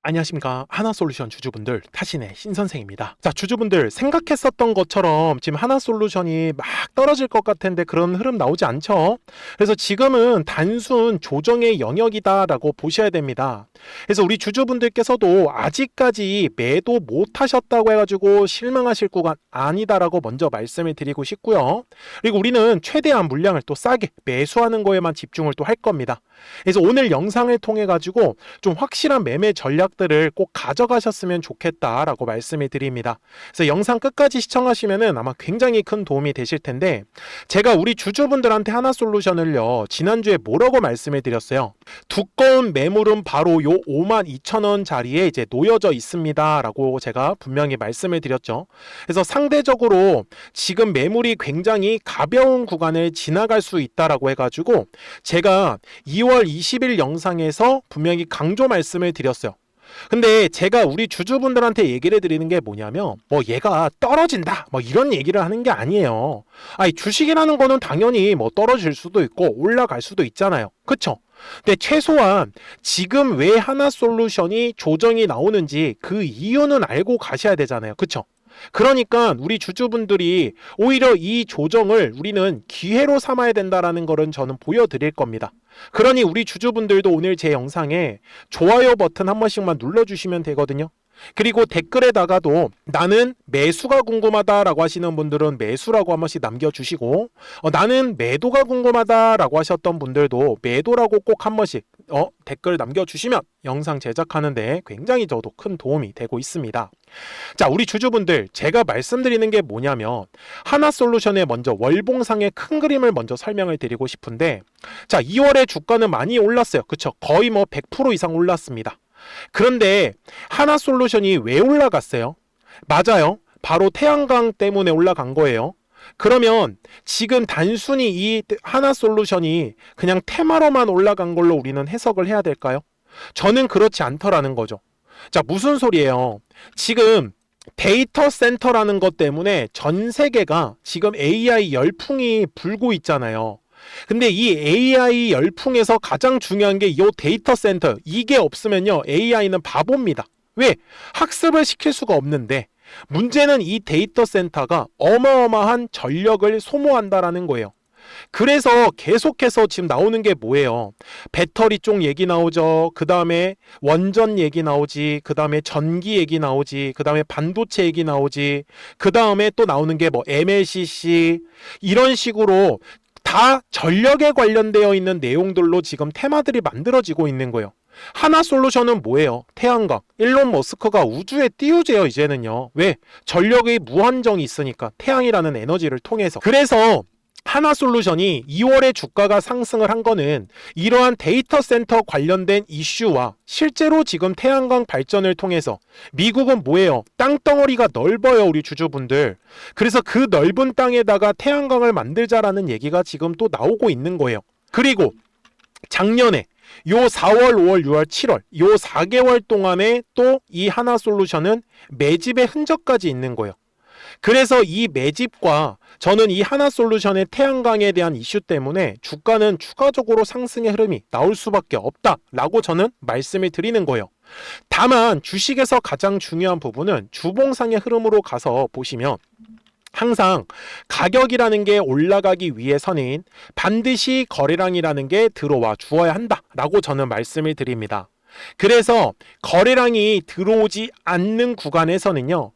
안녕하십니까. 하나솔루션 주주분들, 타신의 신선생입니다. 자, 주주분들 생각했었던 것처럼 지금 하나솔루션이 막 떨어질 것 같은데 그런 흐름 나오지 않죠. 그래서 지금은 단순 조정의 영역이다 라고 보셔야 됩니다. 그래서 우리 주주분들께서도 아직까지 매도 못 하셨다고 해가지고 실망하실 구간 아니다라고 먼저 말씀을 드리고 싶고요. 그리고 우리는 최대한 물량을 또 싸게 매수하는 거에만 집중을 또 할 겁니다. 그래서 오늘 영상을 통해 가지고 좀 확실한 매매 전략들을 꼭 가져가셨으면 좋겠다라고 말씀을 드립니다. 그래서 영상 끝까지 시청하시면은 아마 굉장히 큰 도움이 되실 텐데, 제가 우리 주주분들한테 하나솔루션을요 지난주에 뭐라고 말씀을 드렸어요. 두꺼운 매물은 바로 요 52,000원 자리에 이제 놓여져 있습니다 라고 제가 분명히 말씀을 드렸죠. 그래서 상대적으로 지금 매물이 굉장히 가벼운 구간을 지나갈 수 있다라고 해가지고 제가 2월 20일 영상에서 분명히 강조 말씀을 드렸어요. 근데 제가 우리 주주분들한테 얘기를 드리는 게 뭐냐면, 뭐 얘가 떨어진다 뭐 이런 얘기를 하는 게 아니에요. 아니, 주식이라는 거는 당연히 뭐 떨어질 수도 있고 올라갈 수도 있잖아요. 그쵸? 근데 최소한 지금 왜 하나솔루션이 조정이 나오는지 그 이유는 알고 가셔야 되잖아요. 그쵸? 그러니까 우리 주주분들이 오히려 이 조정을 우리는 기회로 삼아야 된다라는 거는 저는 보여드릴 겁니다. 그러니 우리 주주분들도 오늘 제 영상에 좋아요 버튼 한 번씩만 눌러주시면 되거든요. 그리고 댓글에다가도 나는 매수가 궁금하다라고 하시는 분들은 매수라고 한 번씩 남겨주시고, 나는 매도가 궁금하다라고 하셨던 분들도 매도라고 꼭 한 번씩 댓글 남겨주시면 영상 제작하는데 굉장히 저도 큰 도움이 되고 있습니다. 자, 우리 주주분들, 제가 말씀드리는 게 뭐냐면 하나솔루션의 먼저 월봉상의 큰 그림을 먼저 설명을 드리고 싶은데, 자, 2월에 주가는 많이 올랐어요. 그쵸? 거의 뭐 100% 이상 올랐습니다. 그런데 하나솔루션이 왜 올라갔어요? 맞아요. 바로 태양광 때문에 올라간 거예요. 그러면 지금 단순히 이 하나솔루션이 그냥 테마로만 올라간 걸로 우리는 해석을 해야 될까요? 저는 그렇지 않더라는 거죠. 자, 무슨 소리예요? 지금 데이터 센터라는 것 때문에 전 세계가 지금 AI 열풍이 불고 있잖아요. 근데 이 AI 열풍에서 가장 중요한 게 이 데이터 센터, 이게 없으면요 AI는 바보입니다. 왜? 학습을 시킬 수가 없는데, 문제는 이 데이터 센터가 어마어마한 전력을 소모한다라는 거예요. 그래서 계속해서 지금 나오는 게 뭐예요? 배터리 쪽 얘기 나오죠. 그 다음에 원전 얘기 나오지. 그 다음에 전기 얘기 나오지. 그 다음에 반도체 얘기 나오지. 그 다음에 또 나오는 게 뭐 MLCC, 이런 식으로 다 전력에 관련되어 있는 내용들로 지금 테마들이 만들어지고 있는 거예요. 하나솔루션은 뭐예요? 태양광. 일론 머스크가 우주에 띄우재요, 이제는요. 왜? 전력의 무한정이 있으니까, 태양이라는 에너지를 통해서. 그래서 하나솔루션이 2월에 주가가 상승을 한 거는 이러한 데이터 센터 관련된 이슈와 실제로 지금 태양광 발전을 통해서, 미국은 뭐예요? 땅덩어리가 넓어요, 우리 주주분들. 그래서 그 넓은 땅에다가 태양광을 만들자라는 얘기가 지금 또 나오고 있는 거예요. 그리고 작년에 요 4월, 5월, 6월, 7월 요 4개월 동안에 또 이 하나솔루션은 매집의 흔적까지 있는 거예요. 그래서 이 매집과 저는 이 하나솔루션의 태양광에 대한 이슈 때문에 주가는 추가적으로 상승의 흐름이 나올 수밖에 없다라고 저는 말씀을 드리는 거예요. 다만 주식에서 가장 중요한 부분은 주봉상의 흐름으로 가서 보시면, 항상 가격이라는 게 올라가기 위해서는 반드시 거래량이라는 게 들어와 주어야 한다라고 저는 말씀을 드립니다. 그래서 거래량이 들어오지 않는 구간에서는요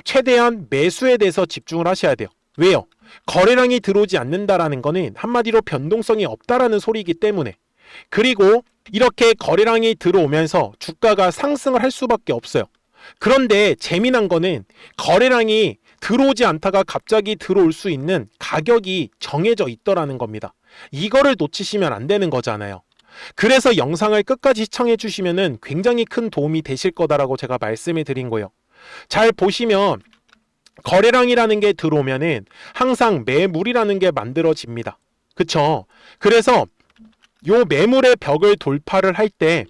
최대한 매수에 대해서 집중을 하셔야 돼요. 왜요? 거래량이 들어오지 않는다라는 거는 한마디로 변동성이 없다라는 소리이기 때문에. 그리고 이렇게 거래량이 들어오면서 주가가 상승을 할 수밖에 없어요. 그런데 재미난 거는 거래량이 들어오지 않다가 갑자기 들어올 수 있는 가격이 정해져 있더라는 겁니다. 이거를 놓치시면 안 되는 거잖아요. 그래서 영상을 끝까지 시청해 주시면은 굉장히 큰 도움이 되실 거다라고 제가 말씀을 드린 거예요. 잘 보시면 거래량이라는 게 들어오면은 항상 매물이라는 게 만들어집니다. 그쵸? 그래서 요 매물의 벽을 돌파를 할 때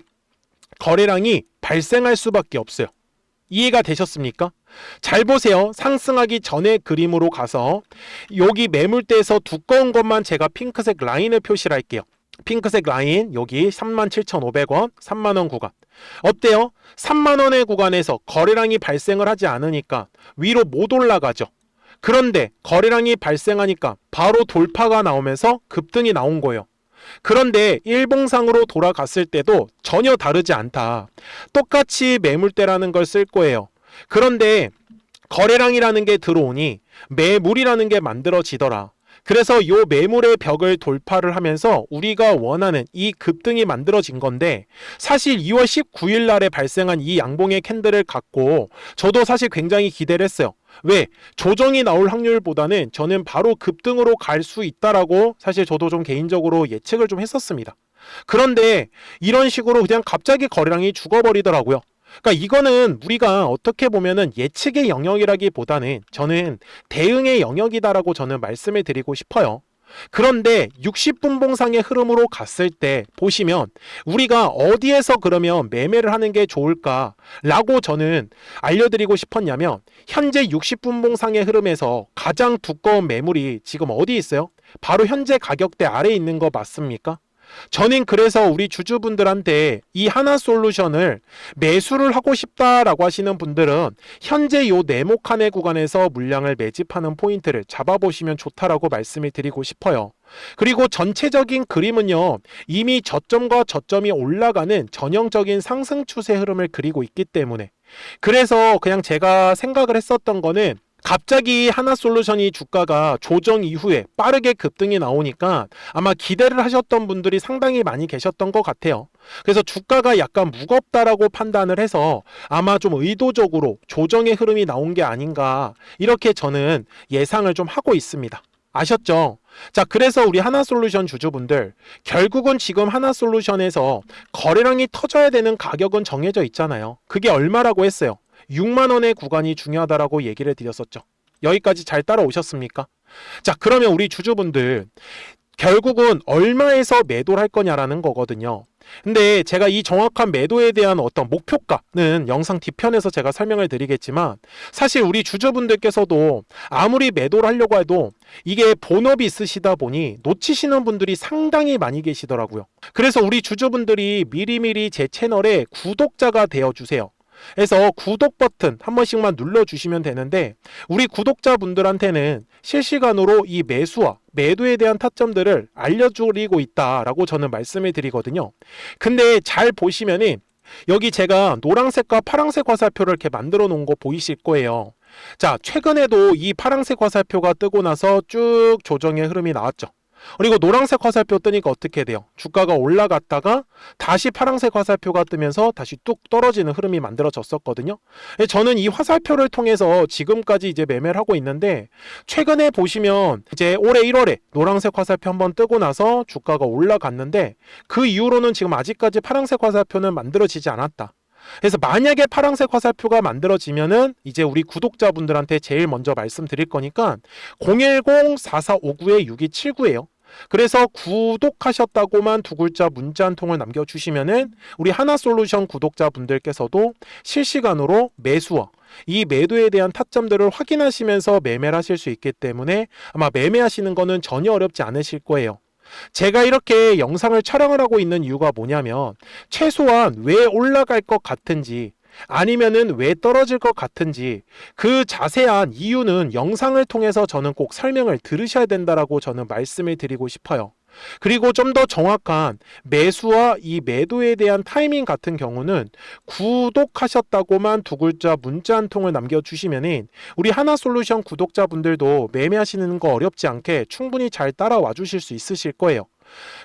거래량이 발생할 수밖에 없어요. 이해가 되셨습니까? 잘 보세요. 상승하기 전의 그림으로 가서 여기 매물대에서 두꺼운 것만 제가 핑크색 라인을 표시를 할게요. 핑크색 라인, 여기 37,500원, 3만원 구간. 어때요? 3만 원의 구간에서 거래량이 발생을 하지 않으니까 위로 못 올라가죠. 그런데 거래량이 발생하니까 바로 돌파가 나오면서 급등이 나온 거예요. 그런데 일봉상으로 돌아갔을 때도 전혀 다르지 않다. 똑같이 매물대라는 걸 쓸 거예요. 그런데 거래량이라는 게 들어오니 매물이라는 게 만들어지더라. 그래서 요 매물의 벽을 돌파를 하면서 우리가 원하는 이 급등이 만들어진 건데, 사실 2월 19일 날에 발생한 이 양봉의 캔들을 갖고 저도 사실 굉장히 기대를 했어요. 왜? 조정이 나올 확률보다는 저는 바로 급등으로 갈 수 있다라고 사실 저도 좀 개인적으로 예측을 좀 했었습니다. 그런데 이런 식으로 그냥 갑자기 거래량이 죽어버리더라고요. 그러니까 이거는 우리가 어떻게 보면은 예측의 영역이라기보다는 저는 대응의 영역이다라고 저는 말씀을 드리고 싶어요. 그런데 60분봉상의 흐름으로 갔을 때 보시면 우리가 어디에서 그러면 매매를 하는 게 좋을까라고 저는 알려드리고 싶었냐면, 현재 60분봉상의 흐름에서 가장 두꺼운 매물이 지금 어디 있어요? 바로 현재 가격대 아래에 있는 거 맞습니까? 저는 그래서 우리 주주분들한테 이 하나솔루션을 매수를 하고 싶다라고 하시는 분들은 현재 요 네모칸의 구간에서 물량을 매집하는 포인트를 잡아보시면 좋다라고 말씀을 드리고 싶어요. 그리고 전체적인 그림은요, 이미 저점과 저점이 올라가는 전형적인 상승 추세 흐름을 그리고 있기 때문에, 그래서 그냥 제가 생각을 했었던 거는, 갑자기 하나솔루션이 주가가 조정 이후에 빠르게 급등이 나오니까 아마 기대를 하셨던 분들이 상당히 많이 계셨던 것 같아요. 그래서 주가가 약간 무겁다라고 판단을 해서 아마 좀 의도적으로 조정의 흐름이 나온 게 아닌가, 이렇게 저는 예상을 좀 하고 있습니다. 아셨죠? 자, 그래서 우리 하나솔루션 주주분들, 결국은 지금 하나솔루션에서 거래량이 터져야 되는 가격은 정해져 있잖아요. 그게 얼마라고 했어요? 6만 원의 구간이 중요하다라고 얘기를 드렸었죠. 여기까지 잘 따라오셨습니까? 자, 그러면 우리 주주분들, 결국은 얼마에서 매도를 할 거냐라는 거거든요. 근데 제가 이 정확한 매도에 대한 어떤 목표가는 영상 뒤편에서 제가 설명을 드리겠지만, 사실 우리 주주분들께서도 아무리 매도를 하려고 해도 이게 본업이 있으시다 보니 놓치시는 분들이 상당히 많이 계시더라고요. 그래서 우리 주주분들이 미리미리 제 채널에 구독자가 되어주세요. 그래서 구독 버튼 한 번씩만 눌러주시면 되는데, 우리 구독자분들한테는 실시간으로 이 매수와 매도에 대한 타점들을 알려드리고 있다라고 저는 말씀을 드리거든요. 근데 잘 보시면은 여기 제가 노란색과 파란색 화살표를 이렇게 만들어 놓은 거 보이실 거예요. 자, 최근에도 이 파란색 화살표가 뜨고 나서 쭉 조정의 흐름이 나왔죠. 그리고 노란색 화살표 뜨니까 어떻게 돼요? 주가가 올라갔다가 다시 파란색 화살표가 뜨면서 다시 뚝 떨어지는 흐름이 만들어졌었거든요. 저는 이 화살표를 통해서 지금까지 이제 매매를 하고 있는데, 최근에 보시면 이제 올해 1월에 노란색 화살표 한번 뜨고 나서 주가가 올라갔는데, 그 이후로는 지금 아직까지 파란색 화살표는 만들어지지 않았다. 그래서 만약에 파란색 화살표가 만들어지면은 이제 우리 구독자분들한테 제일 먼저 말씀드릴 거니까 010-4459-6279예요. 그래서 구독하셨다고만 두 글자 문자 한 통을 남겨주시면은 우리 하나솔루션 구독자분들께서도 실시간으로 매수와 이 매도에 대한 타점들을 확인하시면서 매매를 하실 수 있기 때문에 아마 매매하시는 거는 전혀 어렵지 않으실 거예요. 제가 이렇게 영상을 촬영을 하고 있는 이유가 뭐냐면, 최소한 왜 올라갈 것 같은지 아니면은 왜 떨어질 것 같은지 그 자세한 이유는 영상을 통해서 저는 꼭 설명을 들으셔야 된다라고 저는 말씀을 드리고 싶어요. 그리고 좀 더 정확한 매수와 이 매도에 대한 타이밍 같은 경우는 구독하셨다고만 두 글자 문자 한 통을 남겨주시면은 우리 하나솔루션 구독자분들도 매매하시는 거 어렵지 않게 충분히 잘 따라와 주실 수 있으실 거예요.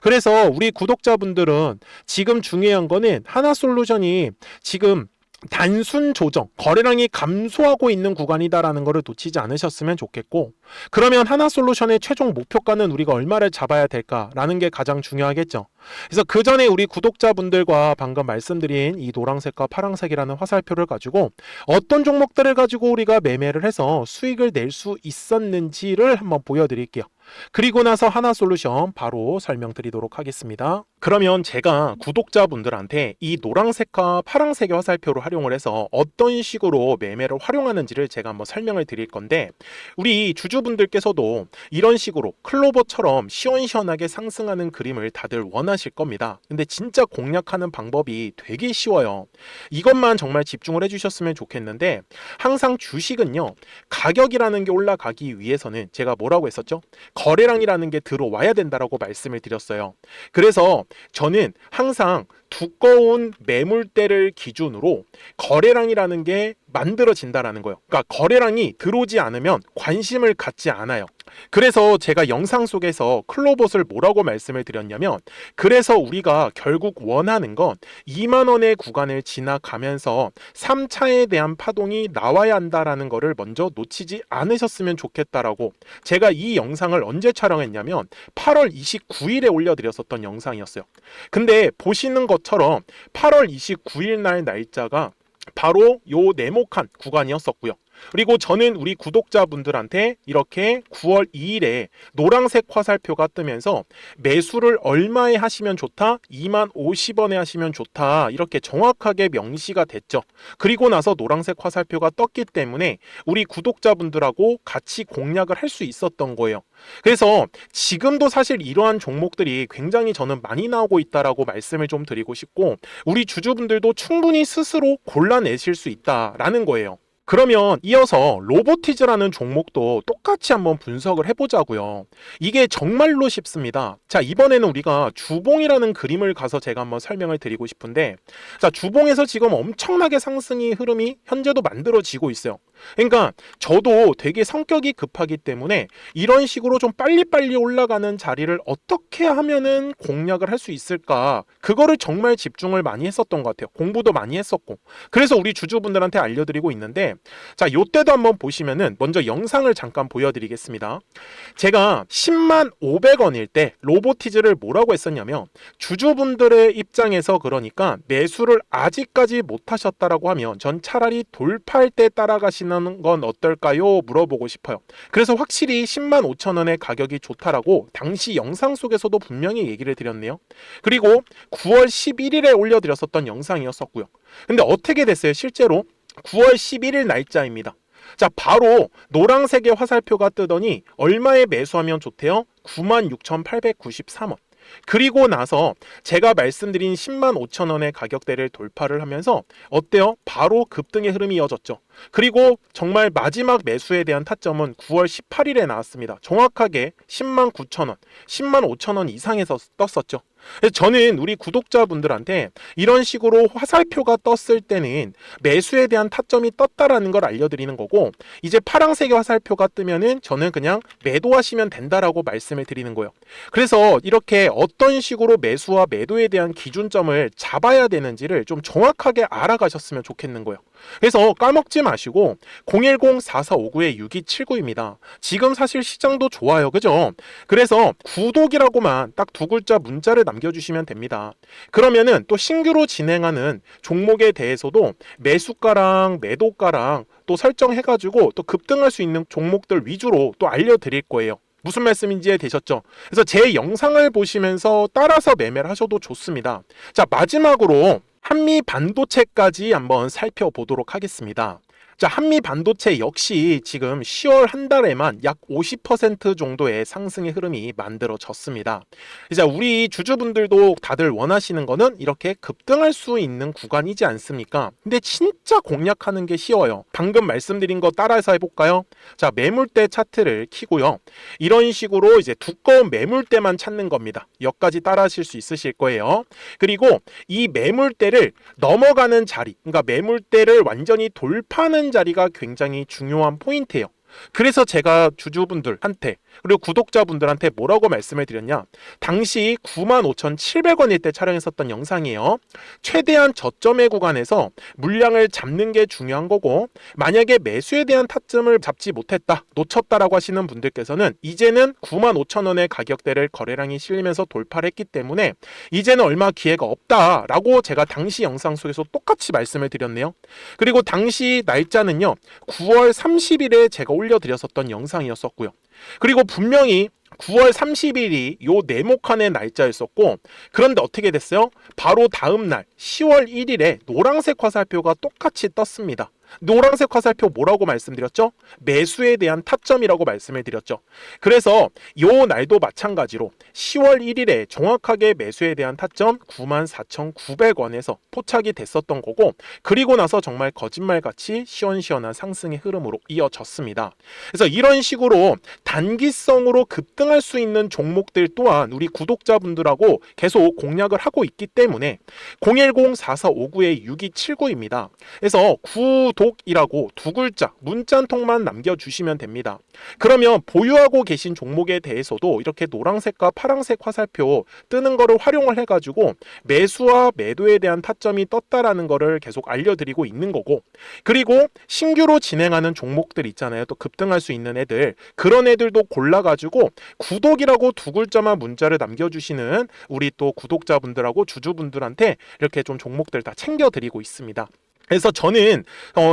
그래서 우리 구독자분들은 지금 중요한 거는 하나솔루션이 지금 단순 조정, 거래량이 감소하고 있는 구간이다라는 것을 놓치지 않으셨으면 좋겠고, 그러면 하나솔루션의 최종 목표가는 우리가 얼마를 잡아야 될까라는 게 가장 중요하겠죠. 그래서 그 전에 우리 구독자분들과 방금 말씀드린 이 노란색과 파란색이라는 화살표를 가지고 어떤 종목들을 가지고 우리가 매매를 해서 수익을 낼 수 있었는지를 한번 보여드릴게요. 그리고 나서 하나솔루션 바로 설명드리도록 하겠습니다. 그러면 제가 구독자분들한테 이 노란색과 파란색의 화살표를 활용을 해서 어떤 식으로 매매를 활용하는지를 제가 한번 설명을 드릴 건데, 우리 주주분들께서도 이런 식으로 클로버처럼 시원시원하게 상승하는 그림을 다들 원하실 겁니다. 근데 진짜 공략하는 방법이 되게 쉬워요. 이것만 정말 집중을 해주셨으면 좋겠는데, 항상 주식은요, 가격이라는 게 올라가기 위해서는 제가 뭐라고 했었죠? 거래량이라는 게 들어와야 된다라고 말씀을 드렸어요. 그래서 저는 항상 두꺼운 매물대를 기준으로 거래량이라는 게 만들어진다라는 거예요. 그러니까 거래량이 들어오지 않으면 관심을 갖지 않아요. 그래서 제가 영상 속에서 클로봇을 뭐라고 말씀을 드렸냐면, 그래서 우리가 결국 원하는 건 2만 원의 구간을 지나가면서 3차에 대한 파동이 나와야 한다라는 거를 먼저 놓치지 않으셨으면 좋겠다라고, 제가 이 영상을 언제 촬영했냐면 8월 29일에 올려드렸었던 영상이었어요. 근데 보시는 것처럼 8월 29일 날 날짜가 바로 요 네모칸 구간이었었고요. 그리고 저는 우리 구독자분들한테 이렇게 9월 2일에 노란색 화살표가 뜨면서 매수를 얼마에 하시면 좋다? 2만 50원에 하시면 좋다. 이렇게 정확하게 명시가 됐죠. 그리고 나서 노란색 화살표가 떴기 때문에 우리 구독자분들하고 같이 공략을 할 수 있었던 거예요. 그래서 지금도 사실 이러한 종목들이 굉장히 저는 많이 나오고 있다라고 말씀을 좀 드리고 싶고, 우리 주주분들도 충분히 스스로 골라내실 수 있다라는 거예요. 그러면 이어서 로보티즈라는 종목도 똑같이 한번 분석을 해보자고요. 이게 정말로 쉽습니다. 자, 이번에는 우리가 주봉이라는 그림을 가서 제가 한번 설명을 드리고 싶은데, 자, 주봉에서 지금 엄청나게 상승이 흐름이 현재도 만들어지고 있어요. 그러니까 저도 되게 성격이 급하기 때문에 이런 식으로 좀 빨리빨리 올라가는 자리를 어떻게 하면은 공략을 할 수 있을까, 그거를 정말 집중을 많이 했었던 것 같아요. 공부도 많이 했었고. 그래서 우리 주주분들한테 알려드리고 있는데, 자, 요때도 한번 보시면은 먼저 영상을 잠깐 보여드리겠습니다. 제가 10만 500원일 때 로보티즈를 뭐라고 했었냐면, 주주분들의 입장에서 그러니까 매수를 아직까지 못 하셨다라고 하면 전 차라리 돌파할 때 따라가시는 건 어떨까요? 물어보고 싶어요. 그래서 확실히 10만 5천 원의 가격이 좋다라고 당시 영상 속에서도 분명히 얘기를 드렸네요. 그리고 9월 11일에 올려드렸었던 영상이었었고요. 근데 어떻게 됐어요? 실제로 9월 11일 날짜입니다. 자, 바로 노란색의 화살표가 뜨더니 얼마에 매수하면 좋대요? 96,893원. 그리고 나서 제가 말씀드린 10만 5천 원의 가격대를 돌파를 하면서 어때요? 바로 급등의 흐름이 이어졌죠. 그리고 정말 마지막 매수에 대한 타점은 9월 18일에 나왔습니다. 정확하게 10만 9천 원, 10만 5천 원 이상에서 떴었죠. 저는 우리 구독자분들한테 이런 식으로 화살표가 떴을 때는 매수에 대한 타점이 떴다라는 걸 알려드리는 거고, 이제 파란색의 화살표가 뜨면은 저는 그냥 매도하시면 된다라고 말씀을 드리는 거예요. 그래서 이렇게 어떤 식으로 매수와 매도에 대한 기준점을 잡아야 되는지를 좀 정확하게 알아가셨으면 좋겠는 거예요. 그래서 까먹지 마시고 010-4459-6279입니다. 지금 사실 시장도 좋아요. 그죠? 그래서 구독이라고만 딱 두 글자 문자를 남겨주시면 됩니다. 그러면은 또 신규로 진행하는 종목에 대해서도 매수가랑 매도가랑 또 설정해가지고 또 급등할 수 있는 종목들 위주로 또 알려드릴 거예요. 무슨 말씀인지 이해되셨죠? 그래서 제 영상을 보시면서 따라서 매매를 하셔도 좋습니다. 자, 마지막으로 한미 반도체까지 한번 살펴보도록 하겠습니다. 자, 한미 반도체 역시 지금 10월 한 달에만 약 50% 정도의 상승의 흐름이 만들어졌습니다. 이제 우리 주주분들도 다들 원하시는 거는 이렇게 급등할 수 있는 구간이지 않습니까? 근데 진짜 공략하는 게 쉬워요. 방금 말씀드린 거 따라해서 해볼까요? 자, 매물대 차트를 키고요. 이런 식으로 이제 두꺼운 매물대만 찾는 겁니다. 여기까지 따라하실 수 있으실 거예요. 그리고 이 매물대를 넘어가는 자리, 그러니까 매물대를 완전히 돌파하는 자리가 굉장히 중요한 포인트예요. 그래서 제가 주주분들한테 그리고 구독자분들한테 뭐라고 말씀을 드렸냐, 당시 95,700원일 때 촬영했었던 영상이에요. 최대한 저점의 구간에서 물량을 잡는 게 중요한 거고, 만약에 매수에 대한 타점을 잡지 못했다, 놓쳤다라고 하시는 분들께서는 이제는 95,000원의 가격대를 거래량이 실리면서 돌파를 했기 때문에 이제는 얼마 기회가 없다라고 제가 당시 영상 속에서 똑같이 말씀을 드렸네요. 그리고 당시 날짜는요, 9월 30일에 제가 올려드렸었던 영상이었었고요. 그리고 분명히 9월 30일이 요 네모칸의 날짜였었고, 그런데 어떻게 됐어요? 바로 다음 날 10월 1일에 노란색 화살표가 똑같이 떴습니다. 노란색 화살표 뭐라고 말씀드렸죠? 매수에 대한 타점이라고 말씀을 드렸죠. 그래서 요 날도 마찬가지로 10월 1일에 정확하게 매수에 대한 타점 94,900원에서 포착이 됐었던 거고, 그리고 나서 정말 거짓말같이 시원시원한 상승의 흐름으로 이어졌습니다. 그래서 이런 식으로 단기성으로 급등할 수 있는 종목들 또한 우리 구독자분들하고 계속 공략을 하고 있기 때문에 010-4459-6279입니다. 그래서 구독이라고 두 글자 문자 한 통만 남겨주시면 됩니다. 그러면 보유하고 계신 종목에 대해서도 이렇게 노란색과 파란색 화살표 뜨는 거를 활용을 해가지고 매수와 매도에 대한 타점이 떴다라는 거를 계속 알려드리고 있는 거고, 그리고 신규로 진행하는 종목들 있잖아요. 또 급등할 수 있는 애들, 그런 애들도 골라가지고 구독이라고 두 글자만 문자를 남겨주시는 우리 또 구독자분들하고 주주분들한테 이렇게 좀 종목들 다 챙겨드리고 있습니다. 그래서 저는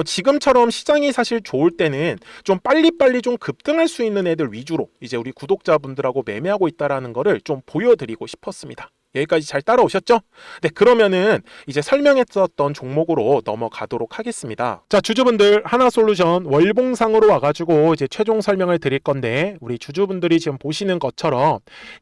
지금처럼 시장이 사실 좋을 때는 좀 빨리빨리 좀 급등할 수 있는 애들 위주로 이제 우리 구독자분들하고 매매하고 있다라는 거를 좀 보여드리고 싶었습니다. 여기까지 잘 따라오셨죠? 네, 그러면은 이제 설명했었던 종목으로 넘어가도록 하겠습니다. 자, 주주분들, 하나솔루션 월봉상으로 와가지고 이제 최종 설명을 드릴 건데, 우리 주주분들이 지금 보시는 것처럼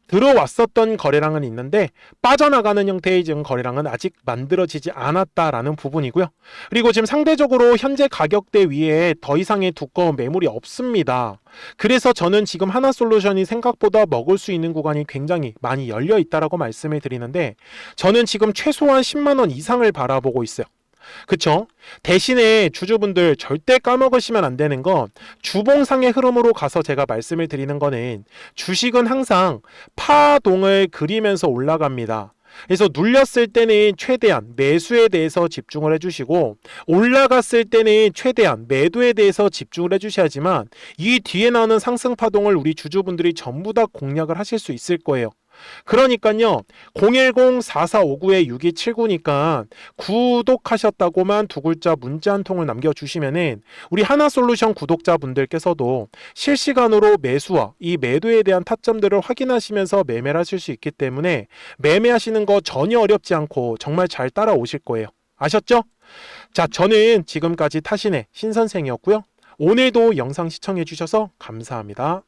들어왔었던 거래량은 있는데 빠져나가는 형태의 지금 거래량은 아직 만들어지지 않았다라는 부분이고요. 그리고 지금 상대적으로 현재 가격대 위에 더 이상의 두꺼운 매물이 없습니다. 그래서 저는 지금 하나솔루션이 생각보다 먹을 수 있는 구간이 굉장히 많이 열려 있다라고 말씀을 드리는데, 저는 지금 최소한 10만원 이상을 바라보고 있어요. 그쵸? 대신에 주주분들 절대 까먹으시면 안 되는 건, 주봉상의 흐름으로 가서 제가 말씀을 드리는 거는 주식은 항상 파동을 그리면서 올라갑니다. 그래서 눌렸을 때는 최대한 매수에 대해서 집중을 해주시고, 올라갔을 때는 최대한 매도에 대해서 집중을 해주셔야지만 이 뒤에 나오는 상승 파동을 우리 주주분들이 전부 다 공략을 하실 수 있을 거예요. 그러니까요, 010-4459-6279니까 구독하셨다고만 두 글자 문자 한 통을 남겨주시면은 우리 하나솔루션 구독자분들께서도 실시간으로 매수와 이 매도에 대한 타점들을 확인하시면서 매매를 하실 수 있기 때문에 매매하시는 거 전혀 어렵지 않고 정말 잘 따라오실 거예요. 아셨죠? 자, 저는 지금까지 타신의 신선생이었고요. 오늘도 영상 시청해 주셔서 감사합니다.